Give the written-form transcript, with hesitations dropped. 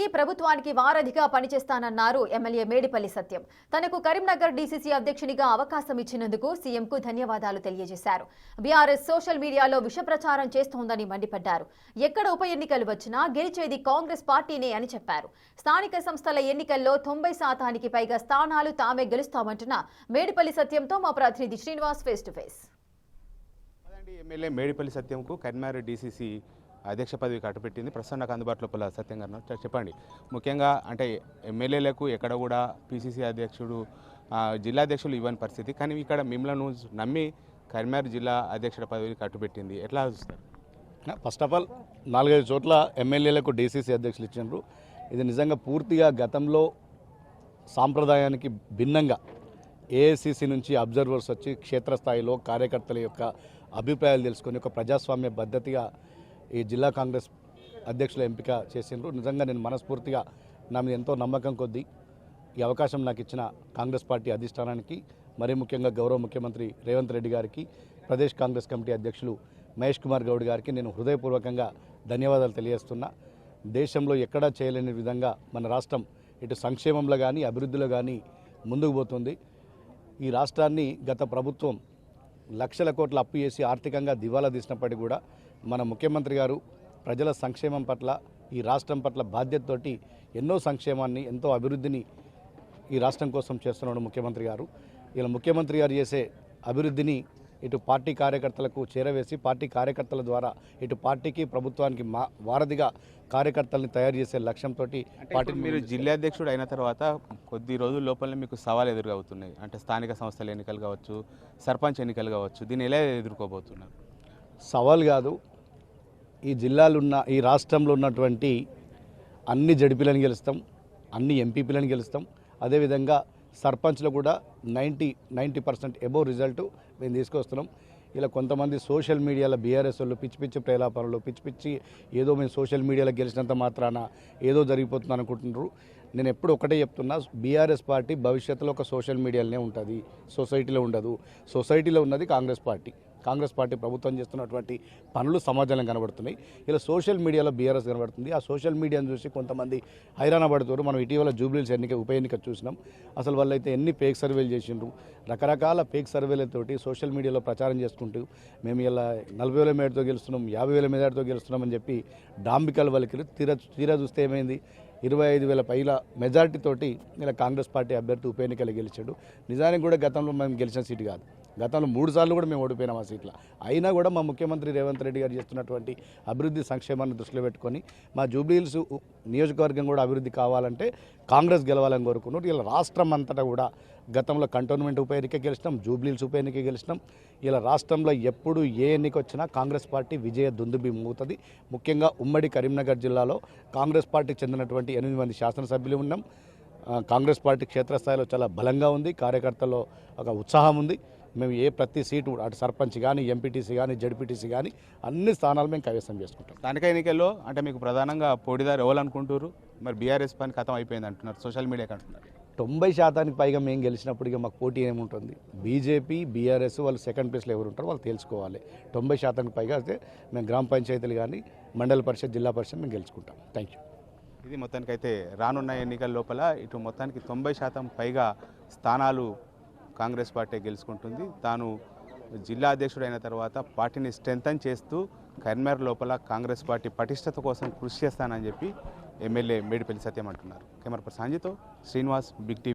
పార్టీకి ప్రభుత్వానికి వారధిగా పనిచేస్తానన్నారు ఎమ్మెల్యే మేడిపల్లి సత్యం. తనకు కరీంనగర్ డీసీసీ అధ్యక్షునిగా అవకాశం ఇచ్చినందుకు సీఎంకు ధన్యవాదాలు తెలియజేశారు. బీఆర్ఎస్ సోషల్ మీడియాలో విష ప్రచారం చేస్తోందని మండిపడ్డారు. ఎక్కడ ఉప ఎన్నికలు వచ్చినా గెలిచేది కాంగ్రెస్ పార్టీనే అని చెప్పారు. స్థానిక సంస్థల ఎన్నికల్లో 90% పైగా స్థానాలు తామే గెలుస్తామంటున్న మేడిపల్లి సత్యంతో మా ప్రతినిధి Srinivas face to face. MLA Medipalli సత్యంకు కరీంనగర్ డీసీసీ అధ్యక్ష పదవికి అటుపెట్టింది. ప్రస్తుతం నాకు అందుబాటులో సత్యం గారు చెప్పండి, ముఖ్యంగా అంటే ఎమ్మెల్యేలకు ఎక్కడ కూడా పీసీసీ అధ్యక్షుడు జిల్లా అధ్యక్షులు ఇవ్వని పరిస్థితి, కానీ ఇక్కడ మిమ్మల్ని నమ్మి కరీంనగర్ జిల్లా అధ్యక్షుడి పదవికి అటుపెట్టింది, ఎట్లా చూస్తారు? ఫస్ట్ ఆఫ్ ఆల్ 4-5 చోట్ల ఎమ్మెల్యేలకు డీసీసీ అధ్యక్షులు ఇచ్చినారు. ఇది నిజంగా పూర్తిగా గతంలో సాంప్రదాయానికి భిన్నంగా ఏఐసీసీ నుంచి అబ్జర్వర్స్ వచ్చి క్షేత్రస్థాయిలో కార్యకర్తల యొక్క అభిప్రాయాలు తెలుసుకొని ఒక ప్రజాస్వామ్య పద్ధతిగా ఈ జిల్లా కాంగ్రెస్ అధ్యక్షుల ఎంపిక చేసిండ్రు. నిజంగా నేను మనస్ఫూర్తిగా నా మీద ఎంతో నమ్మకం కొద్దీ ఈ అవకాశం నాకు ఇచ్చిన కాంగ్రెస్ పార్టీ అధిష్టానానికి, మరీ ముఖ్యంగా గౌరవ ముఖ్యమంత్రి రేవంత్ రెడ్డి గారికి, ప్రదేశ్ కాంగ్రెస్ కమిటీ అధ్యక్షులు మహేష్ కుమార్ గౌడ్ గారికి నేను హృదయపూర్వకంగా ధన్యవాదాలు తెలియజేస్తున్నా. దేశంలో ఎక్కడా చేయలేని విధంగా మన రాష్ట్రం ఇటు సంక్షేమంలో కానీ అభివృద్ధిలో కానీ ముందుకు పోతుంది. ఈ రాష్ట్రాన్ని గత ప్రభుత్వం లక్షల కోట్ల అప్పు చేసి ఆర్థికంగా దివాలా తీసినప్పటికీ కూడా మన ముఖ్యమంత్రి గారు ప్రజల సంక్షేమం పట్ల, ఈ రాష్ట్రం పట్ల బాధ్యతతోటి ఎన్నో సంక్షేమాన్ని, ఎంతో అభివృద్ధిని ఈ రాష్ట్రం కోసం చేస్తున్నాడు ముఖ్యమంత్రి గారు. ఇలా ముఖ్యమంత్రి గారు చేసే అభివృద్ధిని ఇటు పార్టీ కార్యకర్తలకు చేరవేసి, పార్టీ కార్యకర్తల ద్వారా ఇటు పార్టీకి ప్రభుత్వానికి వారధిగా కార్యకర్తల్ని తయారు చేసే లక్ష్యంతో పార్టీ. మీరు జిల్లా అధ్యక్షుడు అయిన తర్వాత కొద్ది రోజుల లోపలనే మీకు సవాలు ఎదురవుతున్నాయి, అంటే స్థానిక సంస్థల ఎన్నికలు కావచ్చు, సర్పంచ్ ఎన్నికలు కావచ్చు, దీన్ని ఎలా ఎదుర్కోబోతున్నారు? సవాల్ కాదు, ఈ జిల్లాలున్న, ఈ రాష్ట్రంలో ఉన్నటువంటి అన్ని జడ్పీలను గెలుస్తాం, అన్ని ఎంపీపీలను గెలుస్తాం. అదేవిధంగా సర్పంచ్లో కూడా 90% అబోవ్ రిజల్ట్ మేము తీసుకొస్తున్నాం. ఇలా కొంతమంది సోషల్ మీడియాలో బీఆర్ఎస్ వాళ్ళు పిచ్చి పిచ్చి ప్రేలాపనలు, పిచ్చి ఏదో మేము సోషల్ మీడియాలో గెలిచినంత మాత్రాన ఏదో జరిగిపోతుంది అనుకుంటున్నారు. నేను ఎప్పుడు ఒకటే చెప్తున్నా, బీఆర్ఎస్ పార్టీ భవిష్యత్తులో ఒక సోషల్ మీడియాలోనే ఉంటుంది, సొసైటీలో ఉండదు. సొసైటీలో ఉన్నది కాంగ్రెస్ పార్టీ. కాంగ్రెస్ పార్టీ ప్రభుత్వం చేస్తున్నటువంటి పనులు సమాజంలో కనబడుతున్నాయి. ఇలా సోషల్ మీడియాలో బీఆర్ఎస్ కనబడుతుంది. ఆ సోషల్ మీడియాను చూసి కొంతమంది హైరాణ పడుతారు. మనం ఇటీవల జూబ్లీహిల్స్ ఉప ఎన్నిక చూసినాం. అసలు వాళ్ళైతే ఎన్ని ఫేక్ సర్వేలు చేసిండ్రు, రకరకాల ఫేక్ సర్వేలతోటి సోషల్ మీడియాలో ప్రచారం చేసుకుంటూ మేము ఇలా 40,000 మేడతో గెలుస్తున్నాం, 50,000 మేడతో గెలుస్తున్నామని చెప్పి డాంబికలు వాళ్ళకి తీరా చూస్తే ఏమైంది, 25,000 పైల మెజార్టీతోటి ఇలా కాంగ్రెస్ పార్టీ అభ్యర్థి ఉప ఎన్నికలు గెలిచాడు. నిజానికి కూడా గతంలో మేము గెలిచిన సీటు కాదు, గతంలో 3 సార్లు కూడా మేము ఓడిపోయినాం ఆ సీట్లో. అయినా కూడా మా ముఖ్యమంత్రి రేవంత్ రెడ్డి గారు చేస్తున్నటువంటి అభివృద్ధి సంక్షేమాన్ని దృష్టిలో పెట్టుకొని మా జూబ్లీహిల్స్ నియోజకవర్గం కూడా అభివృద్ధి కావాలంటే కాంగ్రెస్ గెలవాలని కోరుకున్నారు. ఇలా రాష్ట్రం అంతటా కూడా గతంలో కంటోన్మెంట్ ఉప ఎన్నిక గెలిచినాం, జూబ్లీహిల్స్ ఉప ఎన్నిక గెలిచినాం. ఇలా రాష్ట్రంలో ఎప్పుడు ఏ ఎన్నిక వచ్చినా కాంగ్రెస్ పార్టీ విజయ దుందుబి మోగుతుంది. ముఖ్యంగా ఉమ్మడి కరీంనగర్ జిల్లాలో కాంగ్రెస్ పార్టీకి చెందినటువంటి 8 మంది శాసనసభ్యులు ఉన్నాం. కాంగ్రెస్ పార్టీ క్షేత్రస్థాయిలో చాలా బలంగా ఉంది, కార్యకర్తల్లో ఒక ఉత్సాహం ఉంది. మేము ప్రతి సీటు అటు సర్పంచ్ కానీ, ఎంపీటీసీ కానీ, జడ్పీటీసీ కానీ అన్ని స్థానాలు మేము కైవసం చేసుకుంటాం. స్థానిక ఎన్నికల్లో అంటే మీకు ప్రధానంగా పోటీదారు ఎవరనుకుంటారు? మరి బీఆర్ఎస్ పని ఖతం అయిపోయింది అంటున్నారు, సోషల్ మీడియాకి అంటున్నారు. 90% పైగా మేము గెలిచినప్పుడు ఇక మాకు పోటీ ఏముంటుంది? బీజేపీ, బీఆర్ఎస్ వాళ్ళు సెకండ్ ప్లేస్లో ఎవరు ఉంటారో వాళ్ళు తెలుసుకోవాలి. 90% పైగా అయితే మేము గ్రామ పంచాయతీలు కానీ, మండల పరిషత్, జిల్లా పరిషత్ మేము గెలుచుకుంటాం. Thank you. ఇది మొత్తానికైతే రానున్న ఎన్నికల లోపల ఇటు మొత్తానికి 90% పైగా స్థానాలు కాంగ్రెస్ పార్టీ గెలుచుకుంటుంది. తాను జిల్లా అధ్యక్షుడు అయిన తర్వాత పార్టీని స్ట్రెంథన్ చేస్తూ కరీంనగర్ లోపల కాంగ్రెస్ పార్టీ పటిష్టత కోసం కృషి చేస్తానని చెప్పి ఎమ్మెల్యే మేడిపల్లి సత్యం అంటున్నారు. కెమెరా పర్సన్ సంజయ్తో శ్రీనివాస్, బిగ్ టీవీ.